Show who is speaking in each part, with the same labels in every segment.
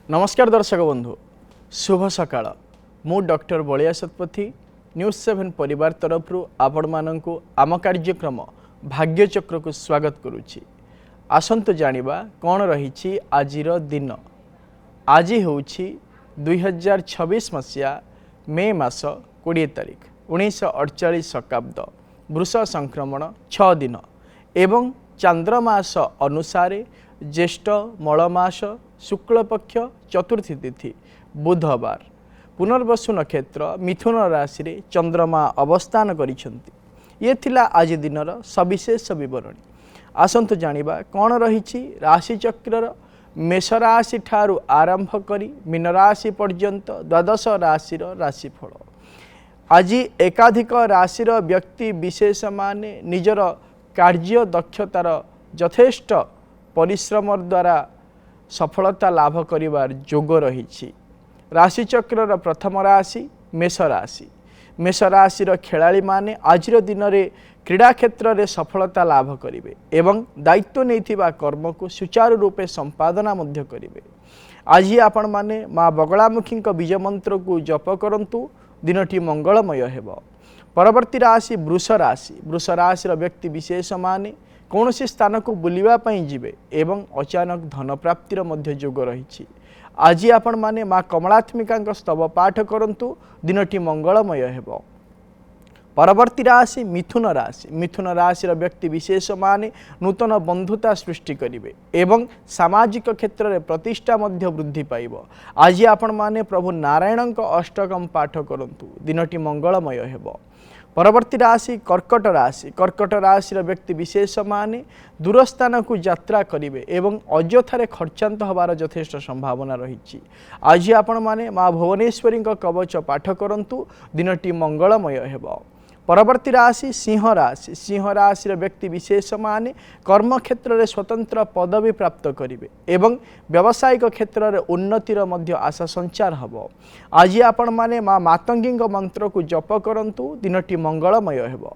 Speaker 1: नमस्कार दर्शक बंधु शुभ सकाळ मु डॉक्टर बलिया शतपथी न्यूज 7 परिवार तरफ आपण मानक आम कार्यक्रम भाग्यचक्र को स्वागत करुच्ची। आसंतु जानिबा कौन रही आजिर दिन। आज हूँ 2026 मसीहा मे मास 20 तारिख 1948 शकाब्द वृष संक्रमण 6 दिन एवं चांद्रमास अनुसार ज्येष्ठ मलमास शुक्लपक्ष चतुर्थी तिथि बुधवार पुनर्वसु नक्षत्र मिथुन राशि रे चंद्रमा अवस्थान करिसेंती। ये थिला आज दिनर सविशेष विवरणी। आसंतु जानिबा कौन रही राशि चक्र मेष राशि ठारू आरंभ करी मीन राशि पर्यंत द्वादश राशि राशिफल। आज एकाधिक राशिर व्यक्ति विशेष माने निजर कार्य दक्षतार यथेष्ट परिश्रम द्वारा सफलता लाभ करिवार जोग रही। राशिचक्र प्रथम राशि मेष राशि। मेष राशिर खेलाड़ी माने आजिर दिन में क्रीड़ा क्षेत्र में सफलता लाभ करेंगे एवं दायित्व नहीं कर्म को सुचारू रूपे संपादना मध्य करेंगे। आज आपण माने माँ बगलामुखी बीज मंत्र को जप करंतु दिनटी मंगलमय हेब। परवर्ती राशि वृष राशि। वृष राशि व्यक्ति विशेष माने कौन सी स्थान को बुलवाई जीवे एवं अचानक धन प्राप्तिर मध्य जोग रही। आज आपण माने माँ कमलात्मिका स्तव पाठ करंतु दिनटी मंगलमय हेब। परवर्ती राशि मिथुन राशि। मिथुन राशि व्यक्ति विशेष माने नूतन बंधुता सृष्टि करिवे एवं सामाजिक क्षेत्र में प्रतिष्ठा मध्य वृद्धि पाइब। आज आपण माने प्रभु नारायण अष्टकम पाठ करंतु दिनटी मंगलमय हेब। परवर्ती राशि कर्कट राशि। कर्कट राशि व्यक्ति विशेष माने दूरस्थान को यात्रा करेंगे एवं अଯଥାରେ खर्चांत हबार यथेष्ट संभावना रही। आज आपण माने माँ भुवनेश्वरी कवच पाठ करंतु दिनटी मंगलमय हेब। परवर्ती राशि सिंह राशि। सिंह राशि व्यक्ति विशेष माने कर्म क्षेत्र में स्वतंत्र पदवी प्राप्त करेंगे एवं व्यावसायिक क्षेत्र में उन्नतिर मध्य आशा संचार हब। आज आपण माने माँ मातंगी मंत्र को जप करंतु दिनटी मंगलमय हेब।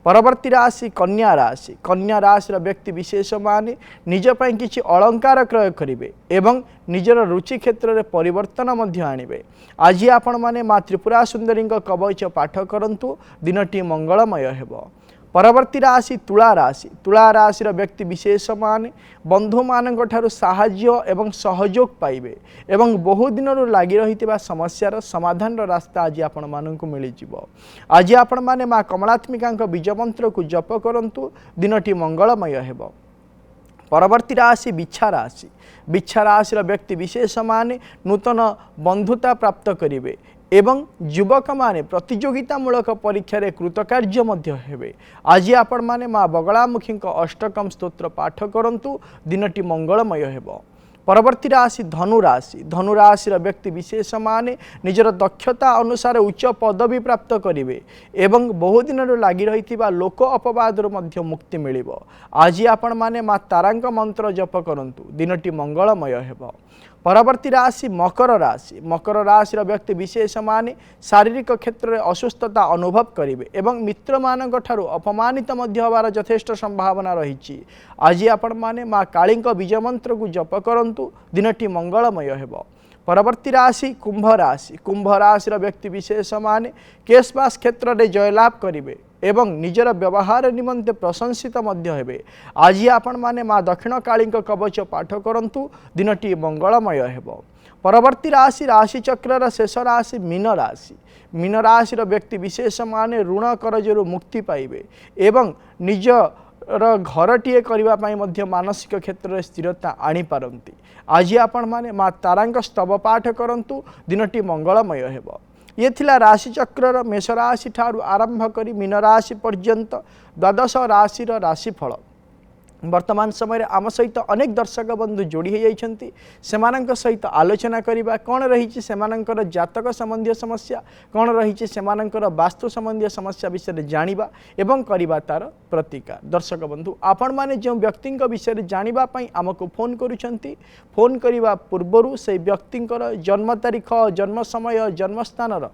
Speaker 1: परवर्ती राशि कन्या राशि। कन्या राशि व्यक्ति विशेष माने निज पई किछि अलंकार क्रय करेंगे एवं निजर रुचि क्षेत्र में परिवर्तन मध्य आनिबे। आज आपण माने माँ त्रिपुरा सुंदरी कवच पाठ करंतु दिनटी मंगलमय हेब। परवर्ती राशि तुला राशि। तुला राशि व्यक्ति विशेष माने बंधु मानक ठारू साहाय्य एवं सहयोग पाइबे एवं बहु दिन लगी रही समस्यार समाधान रास्ता आज आपण मानक मिल जिवो। आज आपण माने माँ कमलात्मिका बीज मंत्र को जप करंतु दिनटी मंगलमय हेब। परवर्ती राशि बिच्छा राशि। बिच्छा राशि व्यक्ति विशेष माने नूतन बंधुता प्राप्त करेंगे एवं युवक माने प्रतियोगितामूलक परीक्षा रे कृतकार्य मध्य हेबे। आज आपण माने माँ बगलामुखी अष्टकम स्तोत्र पाठ करंतु दिनटी मंगलमय हेब। परवर्ती राशि धनु राशि। धनु राशि व्यक्ति विशेष माने निजर दक्षता अनुसार उच्च पदवी प्राप्त करेंगे एवं बहुदिन लगी रही लोक अपवादर मध्य मुक्ति मिलिबो। आज आपण माने माँ तारांक मंत्र जप करंतु दिनटी मंगलमय हेब। परवर्ती राशि मकर राशि। मकर राशि व्यक्ति विशेष माने शारीरिक क्षेत्र में असुस्थता अनुभव करेंगे एवं मित्र मानक ठारू अपमानित मध्य हबार यथेष्ट संभावना रही। आज आपण माने माँ काली बीज मंत्र को जप करंतु दिनटी मंगलमय हेब। परवर्ती राशि कुंभ राशि। कुंभ राशि व्यक्ति विशेष माने केशबास क्षेत्र में जयलाभ करेंगे एवं निजर व्यवहार निमंते प्रशंसित मध्य हेबे। आज आपण माने माँ दक्षिण काली कवच पाठ करंतु दिनटी मंगलमय हेब। परवर्ती राशि राशिचक्र शेष राशि मीन राशि। मीन राशि व्यक्ति विशेष माने ऋण करजरु मुक्ति पाइबे एवं निज घरटीए करने मध्य मानसिक क्षेत्र में स्थिरता आनी पारंती। आज आपण माने माँ तारांक स्तव पाठ करंतु दिनटी मंगलमय हेब। ये थिला राशिचक्र मेष राशि ठारू आरंभ करी मीन राशि पर्यंत द्वादश राशि राशिफल। वर्तमान समय आम सहित अनेक दर्शक बंधु जोड़ी होती सहित आलोचना करवा कौन रही सेमानंकर जातक संबंधी समस्या कौन रही सेमानंकर वास्तु संबंधी समस्या विषय जानिबा एवं करवा तार प्रतिकार। दर्शक बंधु आपण माने जो व्यक्ति विषय जानिबा पई आमको फोन करुछंती फोन करने पूर्वर से व्यक्तिंकर जन्म तारीख जन्म समय जन्मस्थान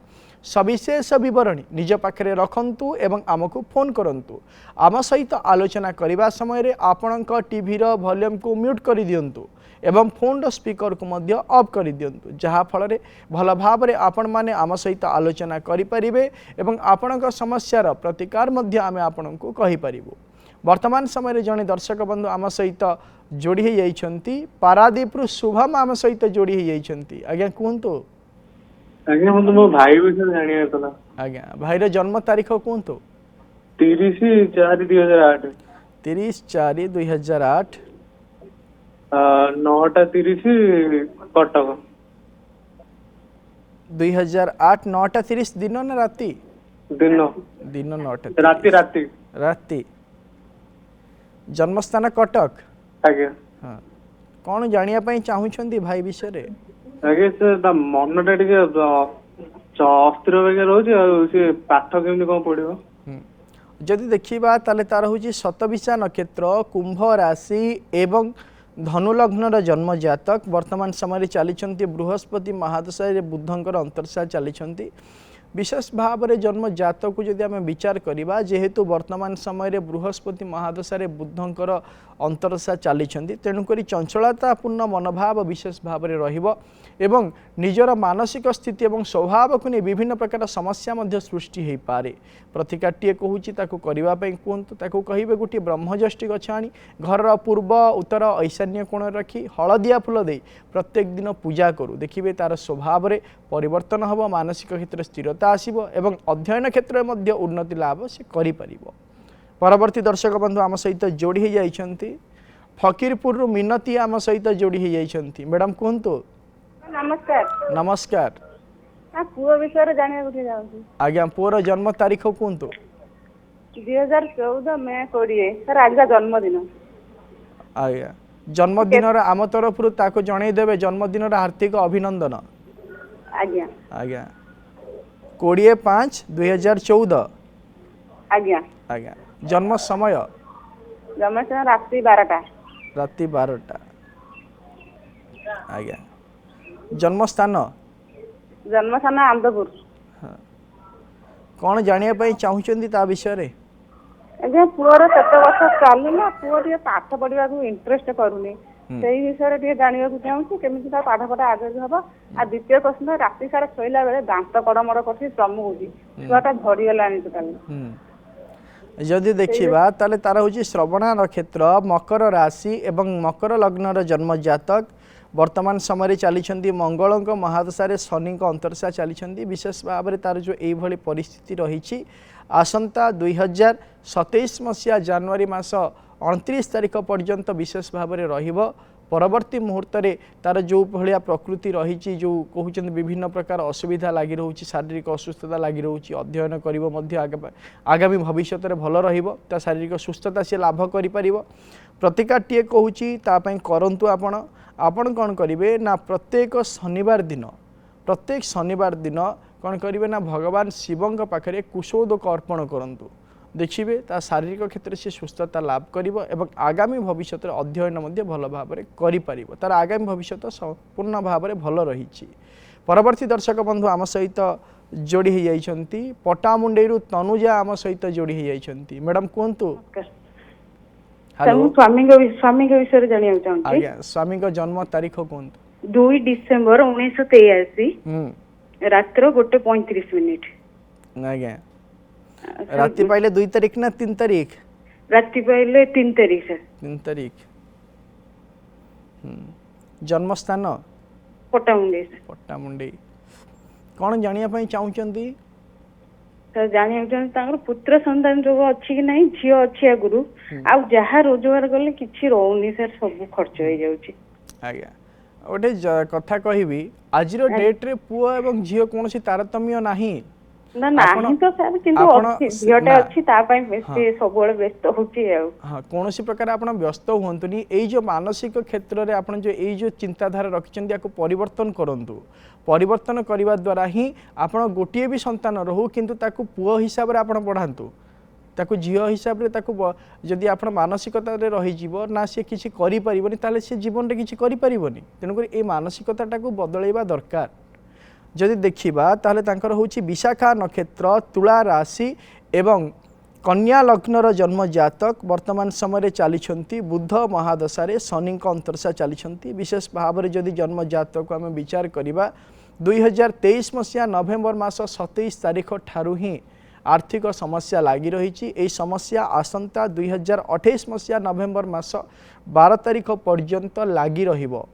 Speaker 1: सविशेष विवरणी निज पाखरे रखंतु एवं आमको फोन करंतु। आम सहित आलोचना करने समय आपणक टीवी वॉल्यूम को म्यूट कर दियंतु एवं फोन स्पीकर को मध्य ऑफ कर दियंतु जहा फल रे भल भाव रे आपण माने आम सहित आलोचना करि परिबे एवं आपणक समस्यार प्रतिकार मध्य आमे आपणको कहि परिबो। वर्तमान समय रे जने दर्शक बंधु आम सहित जोड़ी हो जाइछंती पारादीप शुभम आम सहित जोड़ी हो जाइछंती। आज्ञा कहतु
Speaker 2: आज्ञा मत मो भाई विषय जानिया तला।
Speaker 1: आज्ञा भाई रे जन्म तारीख कहतु
Speaker 2: 30/4/2008
Speaker 1: 30/4/2008
Speaker 2: 9:30 कटक
Speaker 1: 2008 9:30 दिन ना राति
Speaker 2: दिन
Speaker 1: दिन 9
Speaker 2: राति राति
Speaker 1: राति जन्मस्थान कटक।
Speaker 2: आज्ञा
Speaker 1: हाँ कौन जानिया पई चाहुछंती भाई विषय रे?
Speaker 2: आज्ञा से ता मनटा टिके अस्थिर वगैरह रोज से पाठ केमनी कोन पढिबो?
Speaker 1: जदि देखिबा ताले तार होची शतविशा नक्षत्र कुंभ राशि एवं धनु लग्नर जन्म जातक वर्तमान समय चली बृहस्पति महादशा बुधंकर अंतर्शा चली विशेष भाव में जन्म जातक को जदि आम विचार करवा जेहेतु वर्तमान समय बृहस्पति महादशा बुधंकर अंतर्शा चली तेणुक चंचलतापूर्ण मनोभाव विशेष भाव में रहिबो एवं निजर मानसिक स्थिति और स्वभाव को नहीं विभिन्न प्रकार समस्या मध्य सृष्टि हो पारे। प्रतिकाटे कहूँ करने कहतु ताकू कहे गोटे ब्रह्मजष्टि गछ आनी घर पूर्व उत्तर ईशान्य कोण रखी हलदिया फूल दे प्रत्येक दिन पूजा करू देखिए तार स्वभाव में परिवर्तन हम मानसिक क्षेत्र स्थिरता आसब एवं अध्ययन क्षेत्र में उन्नति लाभ से करि परिबो। परवर्ती दर्शक बंधु आम सहित जोड़ी हो जाइछंती फकीरपुर मिनती आम सहित जोड़ी हो जाइछंती। मैडम कहतु
Speaker 3: नमस्कार।
Speaker 1: नमस्कार।
Speaker 3: पुओ विषय जाना
Speaker 1: आज्ञा पुओर जन्म तारीख कहतु
Speaker 3: 2014 मे 20 सर आज का जन्मदिन।
Speaker 1: आज्ञा जन्मदिन आम तरफ ताको जनईदेवे जन्मदिन हार्दिक अभिनंदन।
Speaker 3: आज्ञा
Speaker 1: आज्ञा 20/5/2014
Speaker 3: आज्ञा
Speaker 1: आज्ञा जन्म समय
Speaker 3: रात्रि 12टा
Speaker 1: रात्रि 12टा आज्ञा जन्म स्थान
Speaker 3: आंदपुर।
Speaker 1: हाँ कौन जानिया पई चाहुचंदी ता विषय रे?
Speaker 3: आज्ञा पुअर 7 वर्ष चलला पुओ टिके पाठ पढ़िबा को इंटरेस्ट करूनी सेही विषय टिके जानिबा को चाहूची केमिति ता पाठ पढ़ा आगे हबो। आ द्वितीय प्रश्न राति सारा सोइला बेले दांत कड़मड़ करथि श्रम होजी छुआटा झड़ी गेलानी टोटल।
Speaker 1: जदि देखिबा ताले तार होची श्रवणा नक्षत्र मकर राशि एवं मकर लग्नर जन्म जातक वर्तमान समय चली मंगल महादशा शनि अंतर्शा चली विशेष भाव में तार जो ये परिस्थिति रही आसंता 2027 मसीहा जनवरी मास 29 तारीख पर्यंत विशेष भाव में रहिबो। परवर्ती मुहूर्त में तार जो भाया प्रकृति रही जो कहते विभिन्न प्रकार असुविधा लगी रोचे शारीरिक असुस्थता लगी रोचे अध्ययन कर आगामी भविष्य में भल रहा शारीरिक सुस्थता सी लाभ कर प्रतिकाटे कहूँ करंतु आपण कौन करेंगे ना प्रत्येक शनिवार दिन कौन करेंगे ना भगवान शिवों पाखे कुशोदक अर्पण करंतु देखिए ता शारीरिक क्षेत्र से सुस्थता लाभ करिवो एवं आगामी भविष्य अध्ययन मध्य भल भाव में करिपारिवो तार आगामी भविष्य संपूर्ण भाव में भल रही। परवर्ती दर्शक बंधु आम सहित जोड़ी हो जाइछंती पटामुंडेरु तनुजा आम सहित जोड़ी हो जाइछंती। मैडम कहतु
Speaker 3: स्वामी के विषय जानिया चाहूँ।
Speaker 1: आज्ञा स्वामी का जन्म तारीख कहतु
Speaker 3: 2 डिसेंबर 1983 रात्र 1:35।
Speaker 1: आज्ञा राति पहले 2 तारीख ना 3 तारीख?
Speaker 3: राति पहले 3 तारीख सर। 3
Speaker 1: तारीख। जन्म स्थान
Speaker 3: पट्टामुंडी।
Speaker 1: पट्टामुंडी कौन जानिया पई चाहुचंती?
Speaker 3: सर जानिया चाहूँ तांकर पुत्र संतान जो अच्छी कि नहीं झियो अच्छी आगुरु आ जहा रोजगार गले किछि रहउनी सर सब खर्च हो जाउची।
Speaker 1: आज्ञा ओटे कथा कहिबी आजिरो डेट रे पुओ एवं झियो कोनोसी तारतम्य नाही
Speaker 3: ना नाही तो सर किंतु अच्छी झियोटा अच्छी ता पई बेसी सबोले व्यस्त होची आ। हां
Speaker 1: कोनोसी प्रकार आपण व्यस्त होंतुनी एई जो मानसिक क्षेत्र रे आपण जो एई जो चिंताधारा रखिचंदी याको परिवर्तन करंतु परिवर्तन करने द्वारा ही आपण गोटे भी संतान रहू किंतु ताकू पुओ हिसाब रे आपण पढ़ांतु ताकू झियो हिसाब रे ताकू जदि आपण मानसिकता रे रही जीवो ना से किछि करि परिबनी ताले से जीवन रे किछि करि परिबनी तेनु करी ए मानसिकता टाकू बदलैबा दरकार। जदि देखिबा ताले तांकर होछि विशाखा नक्षत्र तुला राशि एवं कन्या लग्नर जन्म जातक वर्तमान समय चली बुध महादशा शनि अंतरसा चली विशेष भाव में जदि जन्म जातक को आम विचार करवा 2023 मसीहा नवेम्बर मास 27 तारीख ठारू ही आर्थिक समस्या लगी रही। यही समस्या आसंता 2028 मसीहा नवेम्बर मास 12 तारीख पर्यंत लगी रहिबो।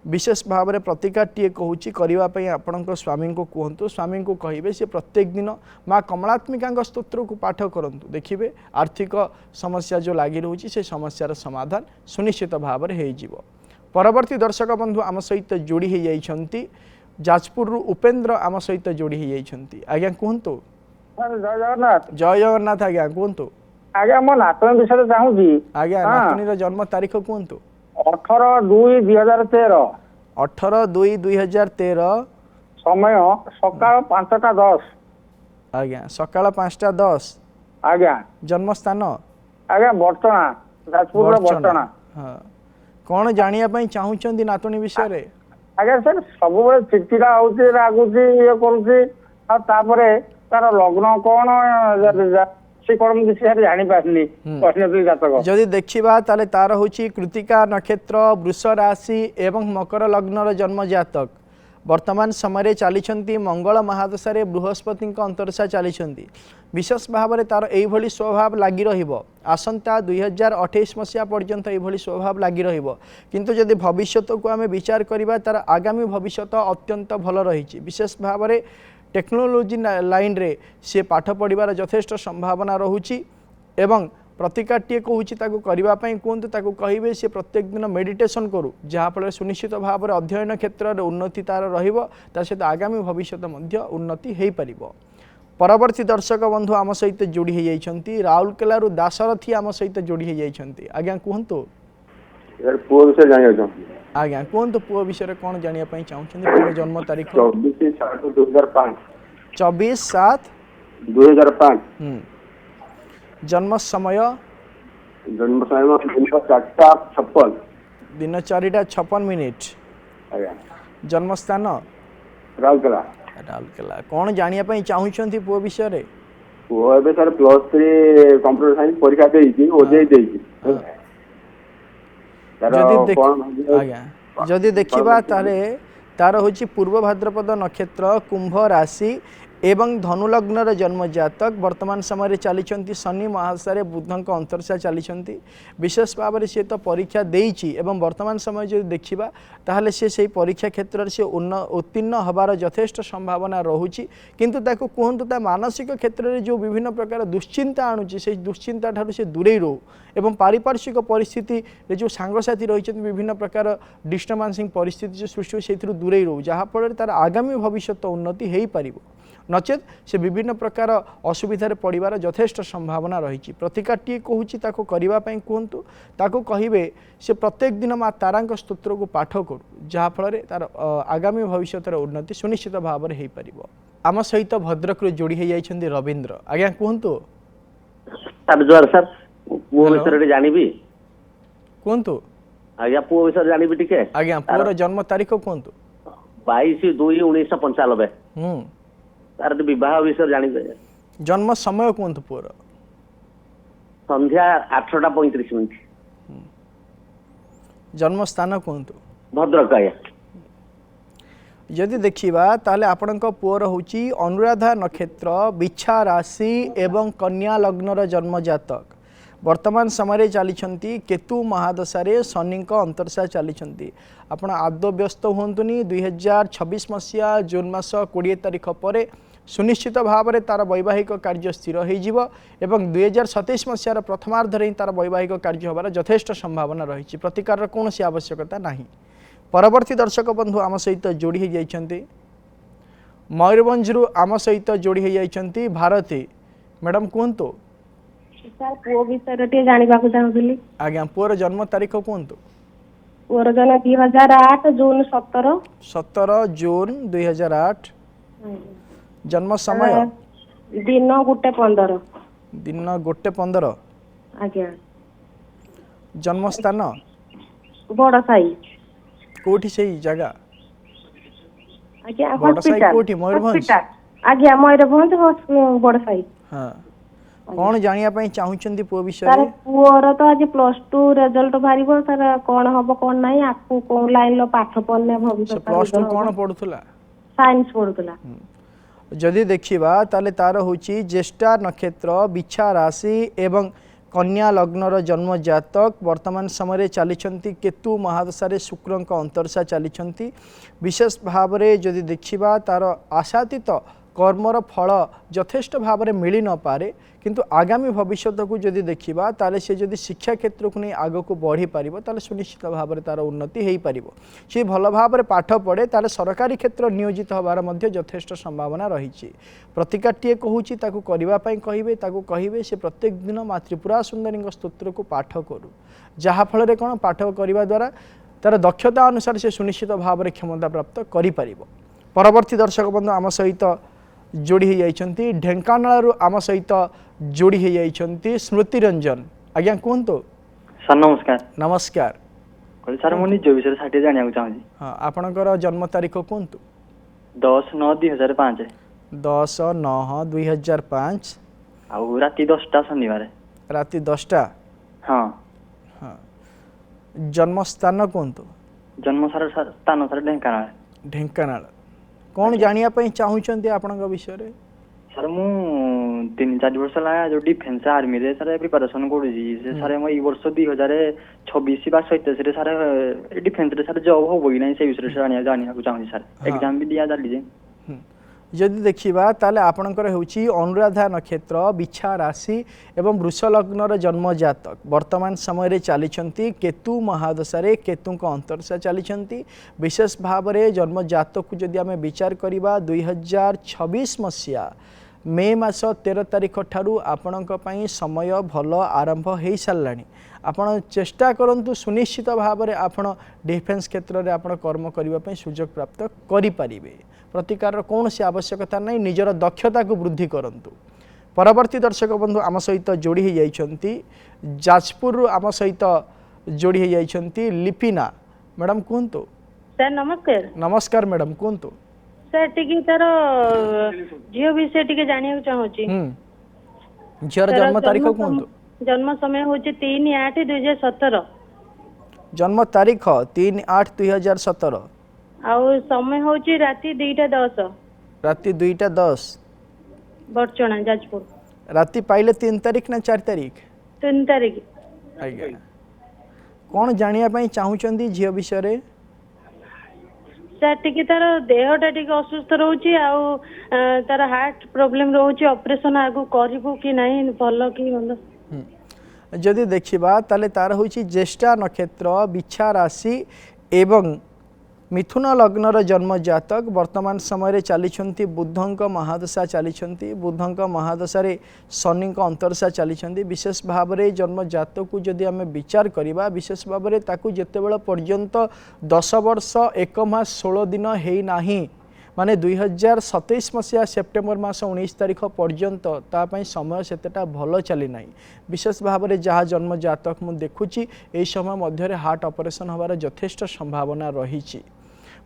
Speaker 1: विशेष भाव में प्रतिकारटीए कहूँ करने आपण स्वामी को कहतु स्वामी को कहे सी प्रत्येक दिन माँ कमलात्मिका स्तोत्र को पाठ करूँ देखिए आर्थिक समस्या जो लगी रही से समस्यार समाधान सुनिश्चित भाव में हो। परवर्ती दर्शक बंधु आम सहित जोड़ी हो जाइछंती जाजपुर उपेन्द्र आम सहित जोड़ी हो जाइछंती। आज्ञा कहतु
Speaker 4: जय जगन्नाथ।
Speaker 1: जय जगन्नाथ। आज्ञा कहतु।
Speaker 4: आज्ञा मो नातुणी विषय चाहूँगी।
Speaker 1: आज्ञा नातुणी जन्म तारीख कहतु।
Speaker 4: 18/2/2013।
Speaker 1: 18/2/2013
Speaker 4: समय सकाळ 5टा 10।
Speaker 1: आज्ञा सकाळ 5टा 10।
Speaker 4: आज्ञा
Speaker 1: जन्म स्थान
Speaker 4: आज्ञा बर्तना जाजपुर बर्तना।
Speaker 1: हाँ कौन जानिया पई चाहूचंदी नातुणी विषय रे?
Speaker 4: आज्ञा सर सब बेले चिड़चिड़ा होउची रागुची ये करूची आ तापरे तार लग्न कोन से कर्म किसी जानी पारनी प्रश्न जातक
Speaker 1: जदि देखिबा ताले तार होची कृतिका नक्षत्र वृष राशि एवं मकर लग्नर जन्म जातक वर्तमान समय चली मंगल महादशा बृहस्पति अंतरसा चली विशेष भाव में तार यही स्वभाव लगी आसंता 2028 मसीहा पर्यंत यही स्वभाव लगी किंतु जदि भविष्य को आम विचार करवा तार आगामी भविष्य अत्यंत भल रही। विशेष भाव में टेक्नोलोजी लाइन रे सी पाठ पढ़ार यथेष्ट संभावना रोची एवं प्रतिकारटीए कहूँ करने कहतु ताकू कहे सी प्रत्येक दिन मेडिटेशन करू जहाँफल सुनिश्चित भाव में अध्ययन क्षेत्र में उन्नति तार सहित आगामी भविष्य उन्नति हो पार। परवर्ती दर्शक बंधु आम सहित जोड़ी हो जाइछंती राउरकेला दाशरथी आम सहित जोड़ी हो जाइछंती। आज्ञा कहतु।
Speaker 5: पुओ विषय जानियो
Speaker 1: आज्ञा कहतु पुओ विषय कौन जानिया पई चाहछंती? पुओ जन्म तारीख
Speaker 5: 24/7/2005।
Speaker 1: 24/7/2005। जन्म समय
Speaker 5: दिन 4:56
Speaker 1: दिन 4:56।
Speaker 5: आज्ञा
Speaker 1: जन्म स्थान
Speaker 5: राउरकेला।
Speaker 1: राउरकेला कौन जानिया पई चाहछंती पुओ विषय रे?
Speaker 5: पुओ एबे सर +3 कंप्यूटर साइंस परीक्षा देइछि ओजेई देइछि।
Speaker 1: जदि देखा तार हूँ पूर्व भाद्रपद नक्षत्र कुंभ राशि एवं धनु लग्नर जन्म जातक वर्तमान समय चली शनि महादशा बुधक अंतरसा चली विशेष भाव में सी तो परीक्षा देइछि एवं वर्तमान समय जो देखा ताहले से परीक्षा क्षेत्र से उत्तीर्ण हबार यथेष्ट संभावना रोची किंतु ताको कहतु ता मानसिक क्षेत्र में जो विभिन्न प्रकार दुश्चिंता आणुची से दुश्चिंता ठारू से दूरे रो एवं पारिपार्श्विक परिस्थिति जो सांगसाथी रही विभिन्न प्रकार डिस्टर्बांसिंग परिस्थिति जो सृष्टि से दूरे रो जहाँफल तार आगामी भविष्य उन्नति हो पार नचेत से विभिन्न प्रकार असुविधार पड़ार यथेष्ट संभावना रही। प्रतिकारटीए कहूँ करने कहतु ताको कहे से प्रत्येक दिन माँ तारा स्तोत्र को पाठ करू जहाँफल तार आगामी भविष्य उन्नति सुनिश्चित भाव में हो पार। आम सहित भद्रक जोड़ी हो जाइछंती रवींद्र। आज्ञा कहतु।
Speaker 6: सर पुओ विषय जानिबी
Speaker 1: कहतु।
Speaker 6: आज्ञा पुओ विषय जानिबी टिके।
Speaker 1: आज्ञा पुओर जन्म तारीख कहतु।
Speaker 6: 22/2/1995। तार विवाह विषय जानिबे।
Speaker 1: जन्म समय कहतु पुओर।
Speaker 6: संध्या 8:35।
Speaker 1: जन्म स्थान कहतु।
Speaker 6: भद्रक। आज्ञा
Speaker 1: यदि देखिबा ताले आपणक पुओर होची अनुराधा नक्षत्र बिछा राशि एवं कन्या लग्नर जन्म जातक वर्तमान समय चली केतु महादशा शनि अंतरसा चली आपण आदौ व्यस्त हुंतुनी 2026 मसीहा जून मास 20 तारीख पर सुनिश्चित भाव में तार वैवाहिक कार्य स्थिर हो 2027 मसीहार प्रथमार्धर ही तार वैवाहिक कार्य होबार यथेष्ट संभावना रही। प्रतिकार कौन सी आवश्यकता नहीं। परवर्ती दर्शक बंधु आम सहित जोड़ी हो जाइछंती मयूरभंज आम सहित जोड़ी हो जाइछंती भारती। मैडम कहतु।
Speaker 7: सर पुओ विषय टे जानिबा को चाहूली।
Speaker 1: आज्ञा पुओर जन्म तारीख कहतु।
Speaker 7: पुओर जन्म 2008 जून
Speaker 1: 17 जून 2008। जन्म समय
Speaker 7: दिन 1:15।
Speaker 1: दिन 1:15।
Speaker 7: आज्ञा
Speaker 1: जन्म स्थान
Speaker 7: बड़ साई
Speaker 1: कोठी से जगह।
Speaker 7: आज्ञा
Speaker 1: बड़ साई कोठी मयूरभंज।
Speaker 7: आज्ञा मयूरभंज बड़ साई।
Speaker 1: हाँ कौन जानिया पई चाहुचंदी पुओ विषय
Speaker 7: सर
Speaker 1: रे
Speaker 7: पुअर तो आज +2 रिजल्ट बाहरिबो सर कौन हबो कौन नहीं आपको कौन लाइन लो पाठ पढ़ने
Speaker 1: से
Speaker 7: भविष्य
Speaker 1: प्लस 2 कौन पढुथला
Speaker 7: साइंस पढ़ुतला
Speaker 1: जदि देखिबा ताले तार होची ज्येष्ठा नक्षत्र बिछा राशि एवं कन्या लग्नर जन्म जातक वर्तमान समय चली केतु महादशा शुक्र अंतरसा चली विशेष भाव में जदि देखिबा तार आशातीत कर्मर फल यथेष्ट भाव में मिल न पारे किंतु आगामी भविष्य को जदि देखिबा ताले से जदि शिक्षा क्षेत्र को नहीं आग को बढ़ी पारिबो ताले सुनिश्चित भाव में तार उन्नति हो पारिबो से भल भाव में पाठ पढ़े ताले सरकारी क्षेत्र नियोजित होबार मध्य यथेष्ट संभावना रही प्रतिकाटीए कहूँ ताकू करने कहे ताकू कहे से प्रत्येक दिन माँ त्रिपुरा सुंदरी स्तोत्र को पाठ करू जहाँफल कौन पाठ करने द्वारा तार दक्षता अनुसार से सुनिश्चित भाव में क्षमता प्राप्त करि परिबो। परवर्ती दर्शक बंधु आम सहित जोड़ी हो जाइछंती ढेंकानाल आम सहित जोड़ी हो जाइछंती स्मृति रंजन आज्ञा कहतु
Speaker 8: सर नमस्कार
Speaker 1: नमस्कार
Speaker 8: कहली सर मु निज विषय षाठी जाना चाहूँगी
Speaker 1: हाँ आपणकर जन्म तारीख कहतु
Speaker 8: 10/9/2005
Speaker 1: 10/9/2005
Speaker 8: आउ राति 10टा शनिवार
Speaker 1: राति 10टा
Speaker 8: हाँ
Speaker 1: हाँ जन्म स्थान कहतु
Speaker 8: जन्म सार स्थान सर ढेंकानाल
Speaker 1: ढेंकानाल कौन जानिया पई चाहुचंती आपणक विषय रे
Speaker 8: सर मु 3-4 वर्ष लगा जो डिफेन्स आर्मी रे सर प्रिपरेशन करूची से सर मैं ई वर्ष 2026 बा 27 रे सर डिफेन्स रे सर जॉब होबो कि नहीं से विषय जानिया को चाहूँ सर एग्जाम भी दिया जाली जे
Speaker 1: जदि देखिबा ताले आपणकर होची अनुराधा नक्षत्र बिछा राशि एवं वृष लग्नर जन्म जातक वर्तमान समय चली केतु महादशा रे केतु अंतरसा चली विशेष भाव में जन्म जातक को जदि आम विचार करबा 2026 मसीहा मे मास 13 तारिख ठारू आपणक पई समय भल आरंभ हो साराणी आपण चेष्टा करंतु सुनिश्चित भाव में आपण डिफेन्स क्षेत्र में आपण कर्म करने सुजोग प्राप्त करें प्रतिकार कौन सी आवश्यकता नहीं निजर दक्षता को वृद्धि करंतु। परवर्ती दर्शक बंधु आम सहित जोड़ी हो जाइछंती जाजपुर आम सहित जोड़ी हो जाइछंती लिपिना मैडम कहतु
Speaker 7: सर नमस्कार
Speaker 1: नमस्कार मैडम कहतु
Speaker 7: सर टिके तार झियो विषय टिके जानिया चाहूची
Speaker 1: झियर जन्म तारीख कहतु
Speaker 7: जन्म समय होची 3/8/2017
Speaker 1: जन्म तारीख 3/8/2017
Speaker 7: आउ समय होची राति 2:10
Speaker 1: राति 2:10
Speaker 7: बरचଣା जाजपुर
Speaker 1: राति पाइले 3 तारीख ना 4 तारीख
Speaker 7: 3 तारीख
Speaker 1: आज्ञा कौन जानिया पई चाहुचंदी झियो विषय रे
Speaker 7: सर टिके तार देहटा टिके असुस्थ रहउची आउ तार हार्ट प्रॉब्लम रहउची ऑपरेशन आगु करिबो कि नहीं भलो कि मंद
Speaker 1: जदि देखिबा ताले तार होची ज्येष्ठा नक्षत्र बिछा राशि एवं मिथुन लग्नर जन्म जातक वर्तमान समय चली बुद्धंक महादशा चली बुद्धंक महादशा शनि अंतरसा चली विशेष भाव में जन्म जातक को जदि आम विचार करवा विशेष भाव में ताकू जितेबाला पर्यंत 10 वर्ष 1 मास 16 दिन है नाही माने 2027 मसीहा सेप्टेम्बर मास 19 तारिख पर्यंत तापाई समय सेतेटा भल चली ना विशेष भाव में जहाँ जन्म जातक मु देखुची ए समय मध्य हार्ट ऑपरेशन होबार यथेष्ट संभावना रही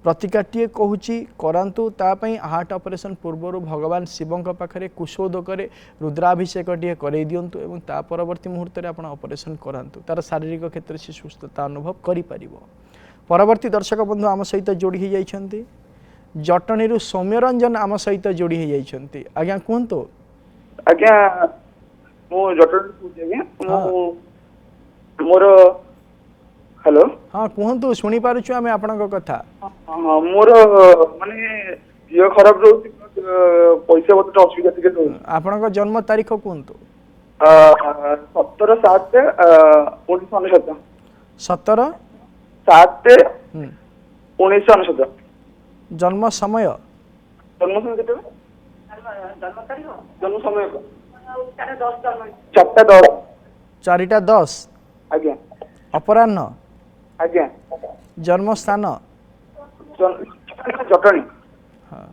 Speaker 1: प्रतिकाटीए कहूँ करातु तापाई हार्ट ऑपरेशन पूर्वर भगवान शिवों पाखे कुशोदक रुद्राभिषेक टे कर दिंतु एवं ता परवर्ती मुहूर्त में आप ऑपरेशन करातु तार शारीरिक क्षेत्र से सुस्थता अनुभव करि परवर्ती दर्शक बंधु आम सहित जोड़ी हो जाइछंती जटणी सौम्यरंजन आम सहित जोड़ी हो जाइछंती आज्ञा कहतु
Speaker 4: आज्ञा मु जटणी मोर हेलो
Speaker 1: हाँ कहतु शुणी पारुछु आमे आपनक कथा
Speaker 4: मोर माने दियो खराब रहउची पैसा पत्र असुविधा टिके रहउची
Speaker 1: आपनक जन्म तारीख कहतु
Speaker 4: 17/7/1997 17/7/1997
Speaker 1: जन्म समय
Speaker 4: केते जन्म समय 4:10
Speaker 1: 4:10
Speaker 4: आज्ञा
Speaker 1: अपराह्न
Speaker 4: आज्ञा
Speaker 1: जन्म स्थान
Speaker 4: जटणी
Speaker 1: हाँ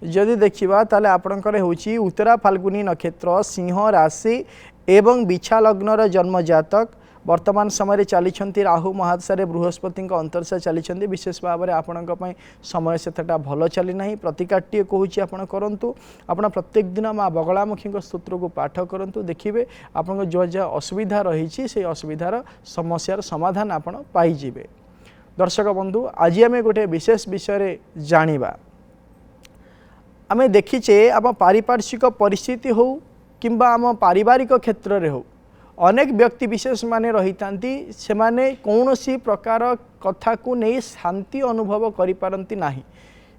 Speaker 1: जदि देखिबा ताले आपणकर होची उत्तरा फाल्गुनी नक्षत्र सिंह राशि एवं बिछा लग्नर जन्म जातक वर्तमान समय चली राहु महादशा बृहस्पति अंतर्शा चली विशेष भाव में आपण समय सेटा भल चली ना प्रतिकार कहूँ आप करूँ आप प्रत्येक दिन माँ बगलामुखी स्तोत्र को पाठ करूँ देखिए आप जो जो असुविधा रही से असुविधार समस्यार समाधान आपण पाइबे। दर्शक बंधु आज आम गोटे विशेष विषय जानिबा आम देखीचे आम पारिपार्श्विक परिस्थिति हो किंबा आम पारिवारिक क्षेत्र में हो अनेक व्यक्ति विशेष माने रही से माने कौनसी प्रकार कथा को नहीं शांति अनुभव करि पारंती नाही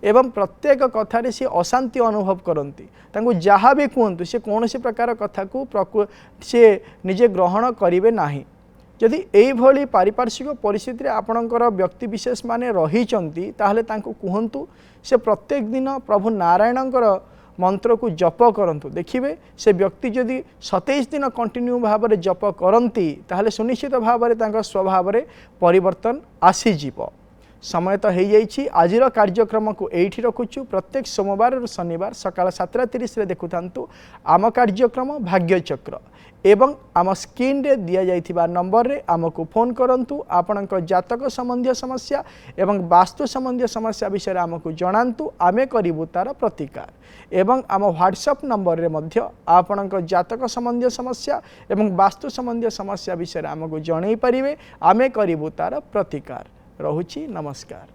Speaker 1: एवं प्रत्येक कथारे सी अशांति अनुभव करती जहाँ भी कहतु से कौन सी प्रकार कथा को से निजे ग्रहण करेंगे नाही। जदि यही पारिपार्श्विक परिस्थिति आपणकर व्यक्ति विशेष माने रही ताहले तांको कहतु से प्रत्येक दिन प्रभु नारायणकर मंत्र को जप करंतु देखिए से व्यक्ति जदि 27 दिन कंटिन्यू भाव में जप करती ताहले सुनिश्चित भाव में स्वभाव में परिवर्तन आसीजिव। समय तो हो जाइए आजिर कार्यक्रम को यही रखुचु प्रत्येक सोमवार और शनिवार सकाल 7:30 देखु आम कार्यक्रम भाग्यचक्र एवं आम स्क्रीन रे दिया जाइथिबा नंबर रे आमको फोन करंतु आपणक जातक संबंधी समस्या एवं वास्तु संबंधी समस्या विषय आमको जणांतु आमे करिबु तार प्रतिकार एवं आम व्हाट्सएप नंबर रे मध्य आपणक जातक संबंधी समस्या एवं वास्तु संबंधी समस्या विषय आमको जणै परिबे आमे करिबु तार प्रतिकार। रहुछि नमस्कार।